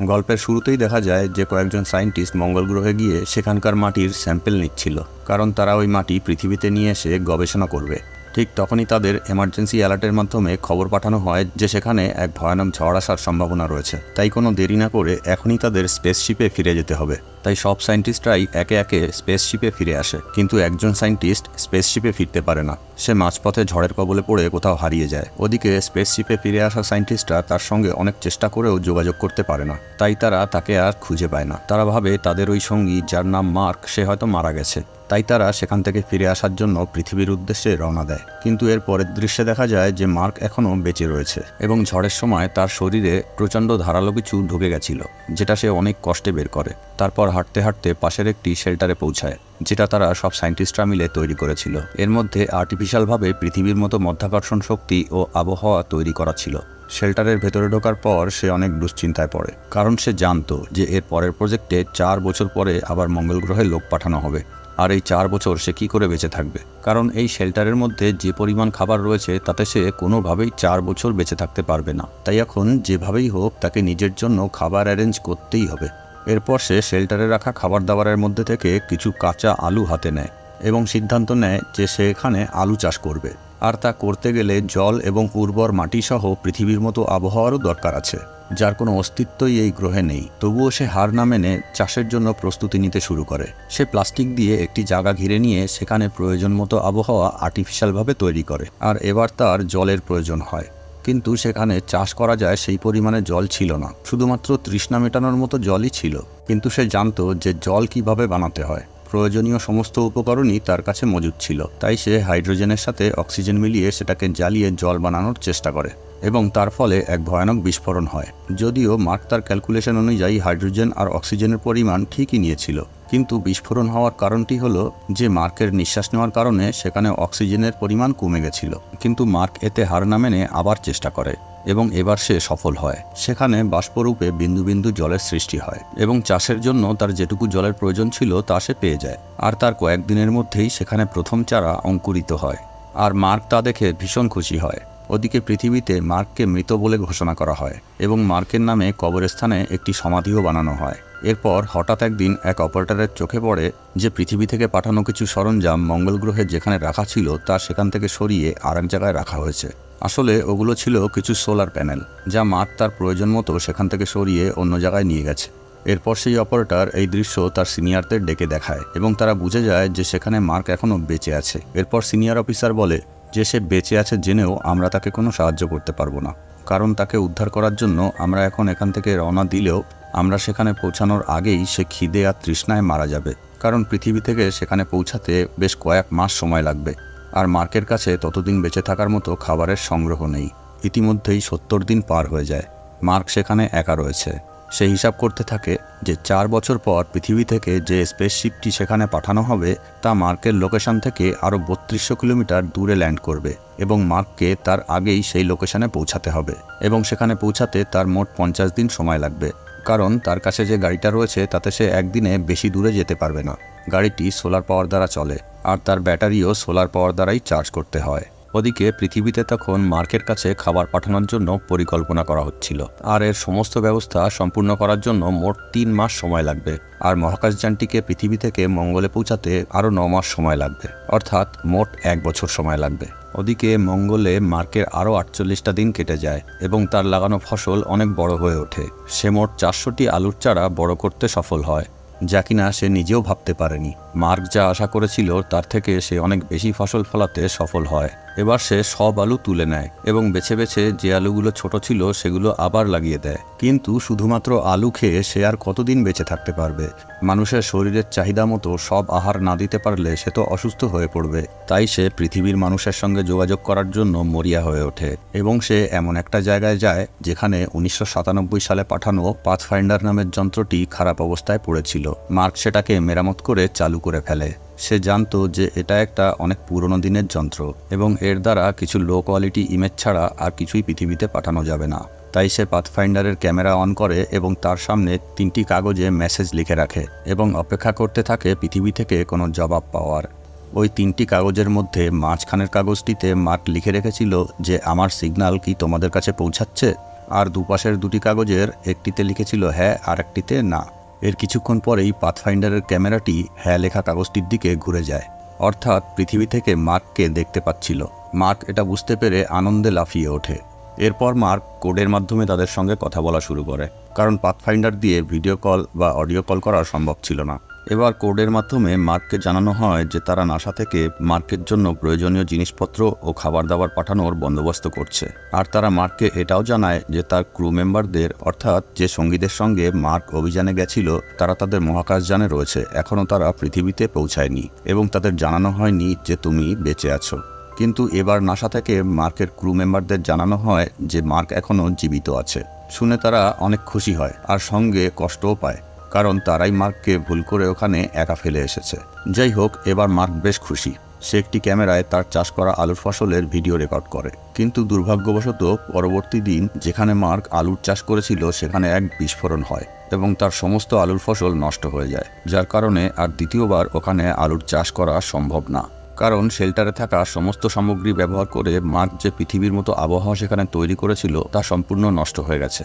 গল্পের শুরুতেই দেখা যায় যে কয়েকজন সায়েন্টিস্ট মঙ্গল গ্রহে গিয়ে সেখানকার মাটির স্যাম্পেল নিচ্ছিল, কারণ তারা ওই মাটি পৃথিবীতে নিয়ে এসে গবেষণা করবে। ঠিক তখনই তাদের এমার্জেন্সি অ্যালার্টের মাধ্যমে খবর পাঠানো হয় যে সেখানে এক ভয়ানক ঝড় আসার সম্ভাবনা রয়েছে। তাই কোনো দেরি না করে এখনই তাদের স্পেসশিপে ফিরে যেতে হবে। তাই সব সায়েন্টিস্টরাই একে একে স্পেসশিপে ফিরে আসে, কিন্তু একজন সায়েন্টিস্ট স্পেসশিপে ফিরতে পারে না। সে মাঝপথে ঝড়ের কবলে পড়ে কোথাও হারিয়ে যায়। ওদিকে স্পেসশিপে ফিরে আসা সায়েন্টিস্টরা তার সঙ্গে অনেক চেষ্টা করেও যোগাযোগ করতে পারে না, তাই তারা তাকে আর খুঁজে পায় না। তারা ভাবে তাদের ওই সঙ্গী, যার নাম মার্ক, সে হয়তো মারা গেছে। তাই তারা সেখান থেকে ফিরে আসার জন্য পৃথিবীর উদ্দেশ্যে রওনা দেয়। কিন্তু এর পরের দৃশ্যে দেখা যায় যে মার্ক এখনও বেঁচে রয়েছে এবং ঝড়ের সময় তার শরীরে প্রচণ্ড ধারালো কিছু ঢুকে গেছিল, যেটা সে অনেক কষ্টে বের করে। তারপর হাঁটতে হাঁটতে পাশের একটি শেল্টারে পৌঁছায়, যেটা তারা সব সায়েন্টিস্টরা মিলে তৈরি করেছিল। এর মধ্যে আর্টিফিশিয়ালভাবে পৃথিবীর মতো মধ্যাকর্ষণ শক্তি ও আবহাওয়া তৈরি করা ছিল। শেল্টারের ভেতরে ঢোকার পর সে অনেক দুশ্চিন্তায় পড়ে, কারণ সে জানতো যে এর পরের প্রজেক্টে 4 বছর পরে আবার মঙ্গল গ্রহে লোক পাঠানো হবে। আর এই 4 বছর সে কী করে বেঁচে থাকবে, কারণ এই শেল্টারের মধ্যে যে পরিমাণ খাবার রয়েছে তাতে সে কোনোভাবেই 4 বছর বেঁচে থাকতে পারবে না। তাই এখন যেভাবেই হোক তাকে নিজের জন্য খাবার অ্যারেঞ্জ করতেই হবে। এরপর সে শেল্টারে রাখা খাবার দাবারের মধ্যে থেকে কিছু কাঁচা আলু হাতে নেয় এবং সিদ্ধান্ত নেয় যে সে এখানে আলু চাষ করবে। আর তা করতে গেলে জল এবং উর্বর মাটিসহ পৃথিবীর মতো আবহাওয়ারও দরকার আছে, যার কোনো অস্তিত্বই এই গ্রহে নেই। তবুও সে হার না মেনে চাষের জন্য প্রস্তুতি নিতে শুরু করে। সে প্লাস্টিক দিয়ে একটি জায়গা ঘিরে নিয়ে সেখানে প্রয়োজন মতো আবহাওয়া আর্টিফিশিয়ালভাবে তৈরি করে। আর এবার তার জলের প্রয়োজন হয়, কিন্তু সেখানে চাষ করা যায় সেই পরিমাণে জল ছিল না। শুধুমাত্র তৃষ্ণা মেটানোর মতো জলই ছিল। কিন্তু সে জানতো যে জল কিভাবে বানাতে হয়। প্রয়োজনীয় সমস্ত উপকরণই তার কাছে মজুদ ছিল। তাই সে হাইড্রোজেনের সাথে অক্সিজেন মিলিয়ে সেটাকে জ্বালিয়ে জল বানানোর চেষ্টা করে এবং তার ফলে এক ভয়ানক বিস্ফোরণ হয়। যদিও মার্ক তার ক্যালকুলেশন অনুযায়ী হাইড্রোজেন আর অক্সিজেনের পরিমাণ ঠিকই নিয়েছিল, কিন্তু বিস্ফোরণ হওয়ার কারণটি হলো যে মার্কের নিঃশ্বাস নেওয়ার কারণে সেখানে অক্সিজেনের পরিমাণ কমে গেছিল। কিন্তু মার্ক এতে হার না মেনে আবার চেষ্টা করে এবং এবার সে সফল হয়। সেখানে বাষ্পরূপে বিন্দু বিন্দু জলের সৃষ্টি হয় এবং চাষের জন্য তার যেটুকু জলের প্রয়োজন ছিল তা সে পেয়ে যায়। আর তার কয়েকদিনের মধ্যেই সেখানে প্রথম চারা অঙ্কুরিত হয়। আর মার্ক তা দেখে ভীষণ খুশি হয়। ওদিকে পৃথিবীতে মার্ককে মৃত বলে ঘোষণা করা হয় এবং মার্কের নামে কবরস্থানে একটি সমাধিও বানানো হয়। এরপর হঠাৎ একদিন এক অপারেটরের চোখে পড়ে যে পৃথিবী থেকে পাঠানো কিছু সরঞ্জাম মঙ্গল গ্রহে যেখানে রাখা ছিল তা সেখান থেকে সরিয়ে আর এক জায়গায় রাখা হয়েছে। আসলে ওগুলো ছিল কিছু সোলার প্যানেল, যা মার্ক তার প্রয়োজন মতো সেখান থেকে সরিয়ে অন্য জায়গায় নিয়ে গেছে। এরপর সেই অপারেটর এই দৃশ্য তার সিনিয়রদের ডেকে দেখায় এবং তারা বুঝে যায় যে সেখানে মার্ক এখনও বেঁচে আছে। এরপর সিনিয়র অফিসার বলে যে সে বেঁচে আছে জেনেও আমরা তাকে কোনো সাহায্য করতে পারবো না, কারণ তাকে উদ্ধার করার জন্য আমরা এখন এখান থেকে রওনা দিলেও আমরা সেখানে পৌঁছানোর আগেই সে খিদে আর তৃষ্ণায় মারা যাবে, কারণ পৃথিবী থেকে সেখানে পৌঁছাতে বেশ কয়েক মাস সময় লাগবে। আর মার্কের কাছে ততদিন বেঁচে থাকার মতো খাবারের সংগ্রহ নেই। ইতিমধ্যেই 70 দিন পার হয়ে যায়। মার্ক সেখানে একা রয়েছে। সে হিসাব করতে থাকে যে 4 বছর পর পৃথিবী থেকে যে স্পেসশিপটি সেখানে পাঠানো হবে তা মার্কের লোকেশন থেকে আরও 3200 কিলোমিটার দূরে ল্যান্ড করবে এবং মার্ককে তার আগেই সেই লোকেশনে পৌঁছাতে হবে এবং সেখানে পৌঁছাতে তার মোট 50 দিন সময় লাগবে, কারণ তার কাছে যে গাড়িটা রয়েছে তাতে সে একদিনে বেশি দূরে যেতে পারবে না। গাড়িটি সোলার পাওয়ার দ্বারা চলে আর তার ব্যাটারিও সোলার পাওয়ার দ্বারাই চার্জ করতে হয়। ওদিকে পৃথিবীতে তখন মার্কের কাছে খাবার পাঠানোর জন্য পরিকল্পনা করা হচ্ছিল, আর এর সমস্ত ব্যবস্থা সম্পূর্ণ করার জন্য মোট 3 মাস সময় লাগবে। আর মহাকাশযানটিকে পৃথিবী থেকে মঙ্গলে পৌঁছাতে আরও 9 মাস সময় লাগবে, অর্থাৎ মোট 1 বছর সময় লাগবে। ওদিকে মঙ্গলে মার্কের আরও 48টা দিন কেটে যায় এবং তার লাগানো ফসল অনেক বড় হয়ে ওঠে। সে মোট 400টি আলুর চারা বড় করতে সফল হয়, যা কিনা সে নিজেও ভাবতে পারেনি। মার্ক যা আশা করেছিল তার থেকে সে অনেক বেশি ফসল ফলাতে সফল হয়। এবার সে সব আলু তুলে নেয় এবং বেছে বেছে যে আলুগুলো ছোট ছিল সেগুলো আবার লাগিয়ে দেয়। কিন্তু শুধুমাত্র আলু খেয়ে সে আর কতদিন বেঁচে থাকতে পারবে? মানুষের শরীরের চাহিদা মতো সব আহার না দিতে পারলে সে তো অসুস্থ হয়ে পড়বে। তাই সে পৃথিবীর মানুষের সঙ্গে যোগাযোগ করার জন্য মরিয়া হয়ে ওঠে এবং সে এমন একটা জায়গায় যায় যেখানে 1997 সালে পাঠানো পাথফাইন্ডার নামের যন্ত্রটি খারাপ অবস্থায় পড়েছিল। মার্ক সেটাকে মেরামত করে চালু করে ফেলে। সে জানতো যে এটা একটা অনেক পুরনো দিনের যন্ত্র এবং এর দ্বারা কিছু লো কোয়ালিটি ইমেজ ছাড়া আর কিছুই পৃথিবীতে পাঠানো যাবে না। তাই সে পাথফাইন্ডারের ক্যামেরা অন করে এবং তার সামনে 3টি কাগজে মেসেজ লিখে রাখে এবং অপেক্ষা করতে থাকে পৃথিবী থেকে কোনো জবাব পাওয়ার। ওই 3টি কাগজের মধ্যে মাঝখানের কাগজটিতে মার্ক লিখে রেখেছিল যে আমার সিগন্যাল কি তোমাদের কাছে পৌঁছাচ্ছে? আর দুপাশের দুটি কাগজের একটিতে লিখেছিল হ্যাঁ আর একটিতে না। এর কিছুক্ষণ পরেই পাথফাইন্ডারের ক্যামেরাটি হ্যাঁ লেখা কাগজটির দিকে ঘুরে যায়, অর্থাৎ পৃথিবী থেকে মার্ককে দেখতে পাচ্ছিল। মার্ক এটা বুঝতে পেরে আনন্দে লাফিয়ে ওঠে। এরপর মার্ক কোডের মাধ্যমে তাদের সঙ্গে কথা বলা শুরু করে, কারণ পাথফাইন্ডার দিয়ে ভিডিও কল বা অডিও কল করা সম্ভব ছিল না। এবার কোডের মাধ্যমে মার্ককে জানানো হয় যে তারা নাসা থেকে মার্কের জন্য প্রয়োজনীয় জিনিসপত্র ও খাবার দাবার পাঠানোর বন্দোবস্ত করছে। আর তারা মার্ককে এটাও জানায় যে তার ক্রু মেম্বারদের, অর্থাৎ যে সঙ্গীদের সঙ্গে মার্ক অভিযানে গেছিল, তারা তাদের মহাকাশযানে রয়েছে, এখনও তারা পৃথিবীতে পৌঁছায়নি এবং তাদের জানানো হয়নি যে তুমি বেঁচে আছো। কিন্তু এবার নাসা থেকে মার্কের ক্রু মেম্বারদের জানানো হয় যে মার্ক এখনও জীবিত আছে। শুনে তারা অনেক খুশি হয় আর সঙ্গে কষ্টও পায়, কারণ তারাই মার্ককে ভুল করে ওখানে একা ফেলে এসেছে। যাই হোক, এবার মার্ক বেশ খুশি। সে একটি ক্যামেরায় তার চাষ করা আলুর ফসলের ভিডিও রেকর্ড করে। কিন্তু দুর্ভাগ্যবশত পরবর্তী দিন যেখানে মার্ক আলুর চাষ করেছিল সেখানে এক বিস্ফোরণ হয় এবং তার সমস্ত আলুর ফসল নষ্ট হয়ে যায়, যার কারণে আর দ্বিতীয়বার ওখানে আলুর চাষ করা সম্ভব না। কারণ শেল্টারে থাকা সমস্ত সামগ্রী ব্যবহার করে মার্ক যে পৃথিবীর মতো আবহাওয়া সেখানে তৈরি করেছিল তা সম্পূর্ণ নষ্ট হয়ে গেছে।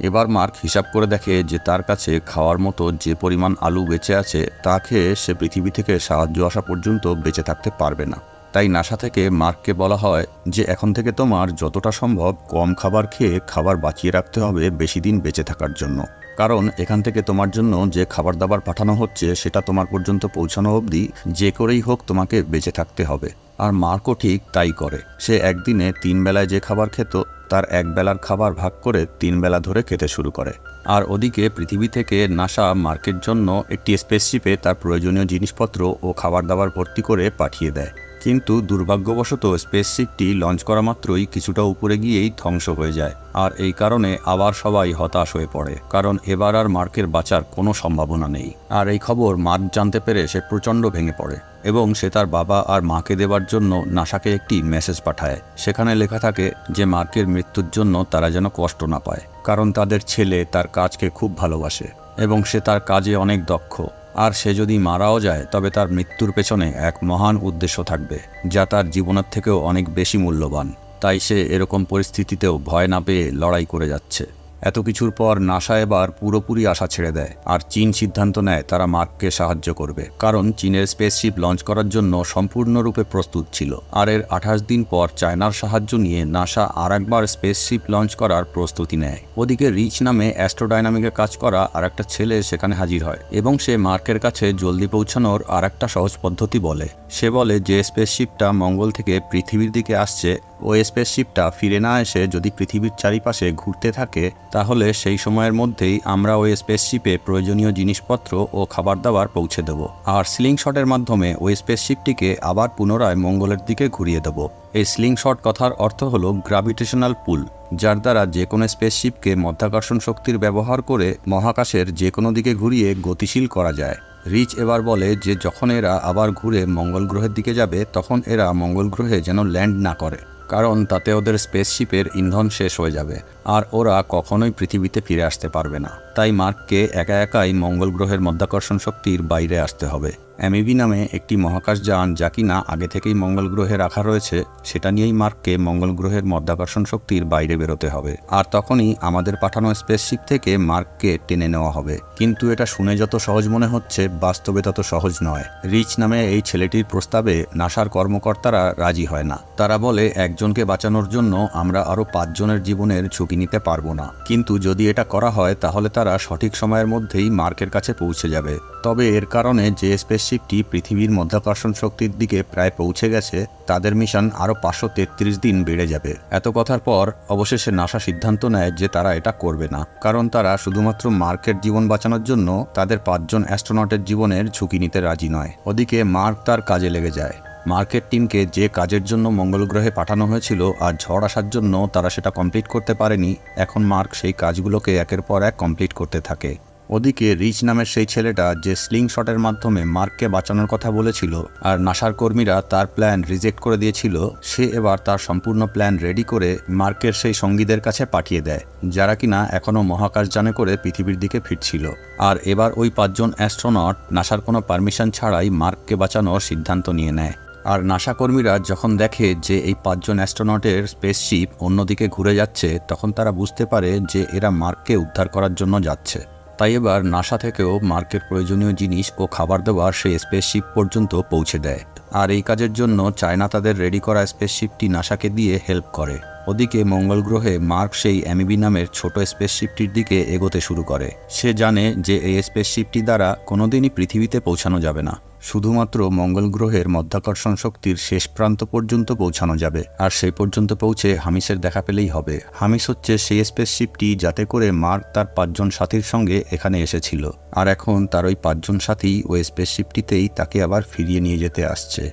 এবার মার্ক হিসাব করে দেখে যে তার কাছে খাওয়ার মতো যে পরিমাণ আলু বেঁচে আছে তা খেয়ে সে পৃথিবী থেকে সাহায্য আসা পর্যন্ত বেঁচে থাকতে পারবে না। তাই নাসা থেকে মার্ককে বলা হয় যে এখন থেকে তোমার যতটা সম্ভব কম খাবার খেয়ে খাবার বাঁচিয়ে রাখতে হবে বেশি দিন বেঁচে থাকার জন্য, কারণ এখান থেকে তোমার জন্য যে খাবার দাবার পাঠানো হচ্ছে সেটা তোমার পর্যন্ত পৌঁছানো অবধি যে করেই হোক তোমাকে বেঁচে থাকতে হবে। আর মার্কও ঠিক তাই করে। সে একদিনে 3 বেলায় যে খাবার খেত তার 1 বেলার খাবার ভাগ করে 3 বেলা ধরে খেতে শুরু করে। আর ওদিকে পৃথিবী থেকে নাসা মার্কের জন্য একটি স্পেসশিপে তার প্রয়োজনীয় জিনিসপত্র ও খাবার দাবার ভর্তি করে পাঠিয়ে দেয়। কিন্তু দুর্ভাগ্যবশত স্পেসশিপটি লঞ্চ করা মাত্রই কিছুটা উপরে গিয়েই ধ্বংস হয়ে যায়। আর এই কারণে আবার সবাই হতাশ হয়ে পড়ে, কারণ এবার আর মার্কের বাঁচার কোনো সম্ভাবনা নেই। আর এই খবর মার্ক জানতে পেরে সে প্রচণ্ড ভেঙে পড়ে এবং সে তার বাবা আর মাকে দেবার জন্য নাসাকে একটি মেসেজ পাঠায়। সেখানে লেখা থাকে যে মার্কের মৃত্যুর জন্য তারা যেন কষ্ট না পায়, কারণ তাদের ছেলে তার কাজকে খুব ভালোবাসে এবং সে তার কাজে অনেক দক্ষ। আর সে যদি মারাও যায় তবে তার মৃত্যুর পেছনে এক মহান উদ্দেশ্য থাকবে, যা তার জীবনের থেকেও অনেক বেশি মূল্যবান। তাই সে এরকম পরিস্থিতিতেও ভয় না পেয়ে লড়াই করে যাচ্ছে। এত কিছুর পর নাসা এবার পুরোপুরি আশা ছেড়ে দেয় আর চীন সিদ্ধান্ত নেয় তারা মার্ককে সাহায্য করবে, কারণ চীনের স্পেসশিপ লঞ্চ করার জন্য সম্পূর্ণরূপে প্রস্তুত ছিল। আর এর 28 দিন পর চায়নার সাহায্য নিয়ে নাসা আর একবার স্পেসশিপ লঞ্চ করার প্রস্তুতি নেয়। ওদিকে রিচ নামে অ্যাস্ট্রোডাইনামিকে কাজ করা আর একটা ছেলে সেখানে হাজির হয় এবং সে মার্কের কাছে জলদি পৌঁছানোর আর একটা সহজ পদ্ধতি বলে। সে বলে যে স্পেসশিপটা মঙ্গল থেকে পৃথিবীর দিকে আসছে, ওই স্পেসশিপটা ফিরে না এসে যদি পৃথিবীর চারিপাশে ঘুরতে থাকে তাহলে সেই সময়ের মধ্যেই আমরা ওই স্পেসশিপে প্রয়োজনীয় জিনিসপত্র ও খাবার দাবার পৌঁছে দেব। আর স্লিং শটের মাধ্যমে ওই স্পেসশিপটিকে আবার পুনরায় মঙ্গলের দিকে ঘুরিয়ে দেব। এই স্লিং শট কথার অর্থ হলো গ্র্যাভিটেশনাল পুল, যার দ্বারা যে কোনো স্পেসশিপকে মাধ্যাকর্ষণ শক্তির ব্যবহার করে মহাকাশের যে কোনো দিকে ঘুরিয়ে গতিশীল করা যায়। রিচ এবার বলে যে যখন এরা আবার ঘুরে মঙ্গল গ্রহের দিকে যাবে তখন এরা মঙ্গল গ্রহে যেন ল্যান্ড না করে, কারণ তাতে ওদের স্পেসশিপের ইন্ধন শেষ হয়ে যাবে আর ওরা কখনোই পৃথিবীতে ফিরে আসতে পারবে না। তাই মার্ককে একা একাই মঙ্গল গ্রহের মাধ্যাকর্ষণ শক্তির বাইরে আসতে হবে। অ্যামিবি নামে একটি মহাকাশযান যা কিনা আগে থেকেই মঙ্গল গ্রহে রাখা রয়েছে, সেটা নিয়েই মার্ককে মঙ্গল গ্রহের মাধ্যাকর্ষণ শক্তির বাইরে বেরোতে হবে। আর তখনই আমাদের পাঠানো স্পেসশিপ থেকে মার্ককে টেনে নেওয়া হবে। কিন্তু এটা শুনে যত সহজ মনে হচ্ছে বাস্তবে তত সহজ নয়। রিচ নামে এই ছেলেটির প্রস্তাবে নাসার কর্মকর্তারা রাজি হয় না। তারা বলে একজনকে বাঁচানোর জন্য আমরা আরও 5 জনের জীবনের ঝুঁকি নিতে পারবো না, কিন্তু যদি এটা করা হয় তাহলে তারা সঠিক সময়ের মধ্যেই মার্কের কাছে পৌঁছে যাবে। তবে এর কারণে যে স্পেসশিপটি পৃথিবীর মাধ্যাকর্ষণ শক্তির দিকে প্রায় পৌঁছে গেছে তাদের মিশন আরও 533 দিন বেড়ে যাবে। এত কথার পর অবশেষে নাসা সিদ্ধান্ত নেয় যে তারা এটা করবে না, কারণ তারা শুধুমাত্র মার্কের জীবন বাঁচানোর জন্য তাদের 5 জন অ্যাস্ট্রোনটের জীবনের ঝুঁকি নিতে রাজি নয়। ওদিকে মার্ক তার কাজে লেগে যায়। মার্কের টিমকে যে কাজের জন্য মঙ্গল গ্রহে পাঠানো হয়েছিল আর ঝড় আসার জন্য তারা সেটা কমপ্লিট করতে পারেনি, এখন মার্ক সেই কাজগুলোকে একের পর এক কমপ্লিট করতে থাকে। ওদিকে রিচ নামের সেই ছেলেটা যে স্লিং শটের মাধ্যমে মার্ককে বাঁচানোর কথা বলেছিল আর নাসার কর্মীরা তার প্ল্যান রিজেক্ট করে দিয়েছিল, সে এবার তার সম্পূর্ণ প্ল্যান রেডি করে মার্কের সেই সঙ্গীদের কাছে পাঠিয়ে দেয়, যারা কিনা এখনও মহাকাশযানে করে পৃথিবীর দিকে ফিরছিল। আর এবার ওই 5 জন অ্যাস্ট্রোনট নাসার কোনো পারমিশন ছাড়াই মার্ককে বাঁচানোর সিদ্ধান্ত নিয়ে নেয়। আর নাসা কর্মীরা যখন দেখে যে এই 5 জন অ্যাস্ট্রোনটের স্পেসশিপ অন্যদিকে ঘুরে যাচ্ছে, তখন তারা বুঝতে পারে যে এরা মার্ককে উদ্ধার করার জন্য যাচ্ছে। তাই এবার নাসা থেকেও মার্কের প্রয়োজনীয় জিনিস ও খাবার দাবার সেই স্পেসশিপ পর্যন্ত পৌঁছে দেয়। আর এই কাজের জন্য চায়না তাদের রেডি করা স্পেসশিপটি নাসাকে দিয়ে হেল্প করে। ওদিকে মঙ্গল গ্রহে মার্ক সেই অ্যামিবি নামের ছোট স্পেসশিপটির দিকে এগোতে শুরু করে। সে জানে যে এই স্পেসশিপটি দ্বারা কোনোদিনই পৃথিবীতে পৌঁছানো যাবে না, শুধুমাত্র মঙ্গল গ্রহের মধ্যাকর্ষণ শক্তির শেষ প্রান্ত পর্যন্ত পৌঁছানো যাবে। আর সেই পর্যন্ত পৌঁছে হামিসের দেখা পেলেই হবে। হামিস হচ্ছে সেই স্পেসশিপটি যাতে করে মার্ক তার 5 জন সাথীর সঙ্গে এখানে এসেছিল, আর এখন তার ওই 5 জন সাথী ওই স্পেসশিপটিতেই তাকে আবার ফিরিয়ে নিয়ে যেতে আসছে।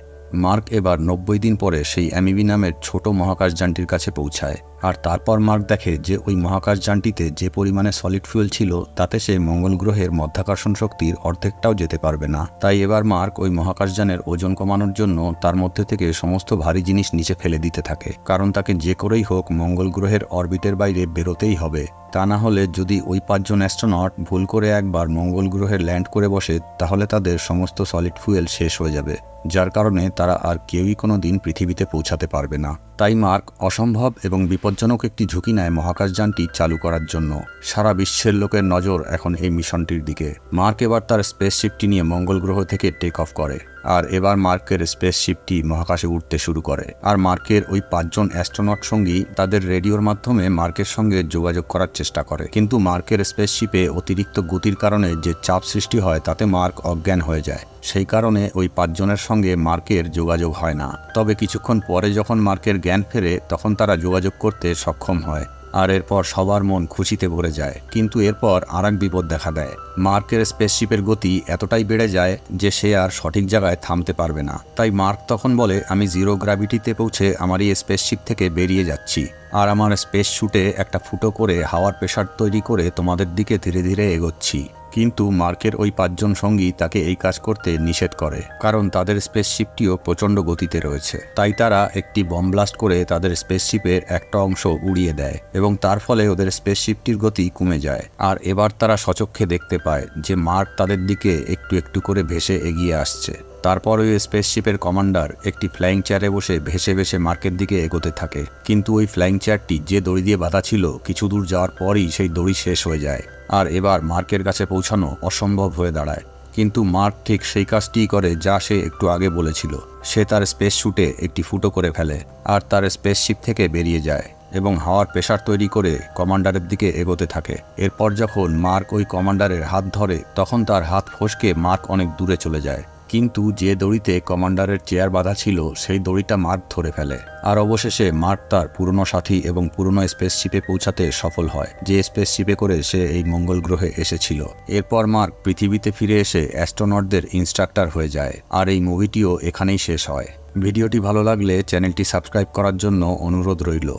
মার্ক এবার 90 দিন পরে সেই অ্যামিবি নামের ছোট মহাকাশযানটির কাছে পৌঁছায়। আর তারপর মার্ক দেখে যে ওই মহাকাশযানটিতে যে পরিমাণে সলিড ফুয়েল ছিল তাতে সে মঙ্গল গ্রহের মধ্যাকর্ষণ শক্তির অর্ধেকটাও যেতে পারবে না। তাই এবার মার্ক ওই মহাকাশযানের ওজন কমানোর জন্য তার মধ্যে থেকে সমস্ত ভারী জিনিস নিচে ফেলে দিতে থাকে, কারণ তাকে যে করেই হোক মঙ্গল গ্রহের অরবিটের বাইরে বেরোতেই হবে। তা না হলে যদি ওই 5 জন অ্যাস্ট্রোনট ভুল করে একবার মঙ্গল গ্রহে ল্যান্ড করে বসে, তাহলে তাদের সমস্ত সলিড ফুয়েল শেষ হয়ে যাবে, যার কারণে তারা আর কেউই কোনো দিন পৃথিবীতে পৌঁছাতে পারবে না। তাই মার্ক অসম্ভব এবং বিপজ্জনক একটি ঝুঁকি নেয় মহাকাশযানটি চালু করার জন্য। সারা বিশ্বের লোকের নজর এখন এই মিশনটির দিকে। মার্ক এবার তার স্পেসশিপটি নিয়ে মঙ্গল গ্রহ থেকে টেক অফ করে। আর এবার মার্কের স্পেসশিপটি মহাকাশে উঠতে শুরু করে। আর মার্কের ওই 5 জন অ্যাস্ট্রোনট সঙ্গী তাদের রেডিওর মাধ্যমে মার্কের সঙ্গে যোগাযোগ করার চেষ্টা করে, কিন্তু মার্কের স্পেসশিপে অতিরিক্ত গতির কারণে যে চাপ সৃষ্টি হয় তাতে মার্ক অজ্ঞান হয়ে যায়। সেই কারণে ওই 5 জনের সঙ্গে মার্কের যোগাযোগ হয় না। তবে কিছুক্ষণ পরে যখন মার্কের জ্ঞান ফেরে তখন তারা যোগাযোগ করতে সক্ষম হয়। আর এরপর সবার মন খুশিতে ভরে যায়। কিন্তু এরপর আরেক বিপদ দেখা দেয়। মার্কের স্পেসশিপের গতি এতটাই বেড়ে যায় যে সে আর সঠিক জায়গায় থামতে পারবে না। তাই মার্ক তখন বলে, আমি জিরো গ্র্যাভিটিতে পৌঁছে আমার এই স্পেসশিপ থেকে বেরিয়ে যাচ্ছি, আর আমার স্পেস শুটে একটা ফুটো করে হাওয়ার প্রেসার তৈরি করে তোমাদের দিকে ধীরে ধীরে এগোচ্ছি। কিন্তু মার্কের ওই 5 জন সঙ্গী তাকে এই কাজ করতে নিষেধ করে, কারণ তাদের স্পেসশিপটিও প্রচণ্ড গতিতে রয়েছে। তাই তারা একটি বম ব্লাস্ট করে তাদের স্পেসশিপের একটা অংশ উড়িয়ে দেয় এবং তার ফলে ওদের স্পেসশিপটির গতি কমে যায়। আর এবার তারা সচক্ষে দেখতে পায় যে মার্ক তাদের দিকে একটু একটু করে ভেসে এগিয়ে আসছে। তারপর ওই স্পেসশিপের কমান্ডার একটি ফ্লাইং চেয়ারে বসে ভেসে ভেসে মার্কের দিকে এগোতে থাকে। কিন্তু ওই ফ্লাইং চেয়ারটি যে দড়ি দিয়ে বাঁধা ছিল, কিছু দূর যাওয়ার পরই সেই দড়ি শেষ হয়ে যায়। আর এবার মার্কের কাছে পৌঁছানো অসম্ভব হয়ে দাঁড়ায়। কিন্তু মার্ক ঠিক সেই কাজটিই করে যা সে একটু আগে বলেছিল। সে তার স্পেস শুটে একটি ফুটো করে ফেলে আর তার স্পেসশিপ থেকে বেরিয়ে যায় এবং হাওয়ার প্রেসার তৈরি করে কমান্ডারের দিকে এগোতে থাকে। এরপর যখন মার্ক ওই কমান্ডারের হাত ধরে তখন তার হাত ফসকে মার্ক অনেক দূরে চলে যায়। কিন্তু যে দড়িতে কমান্ডারের চেয়ার বাঁধা ছিল সেই দড়িটা মার্ক ধরে ফেলে। আর অবশেষে মার্ক তার পুরনো সাথী এবং পুরনো স্পেসশিপে পৌঁছাতে সফল হয়, যে স্পেসশিপে করে সে এই মঙ্গল গ্রহে এসেছিল। এরপর মার্ক পৃথিবীতে ফিরে এসে অ্যাস্ট্রোনটদের ইনস্ট্রাক্টর হয়ে যায়। আর এই মুভিটিও এখানেই শেষ হয়। ভিডিওটি ভালো লাগলে চ্যানেলটি সাবস্ক্রাইব করার জন্য অনুরোধ রইল।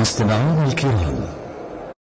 مستمعينا الكرام،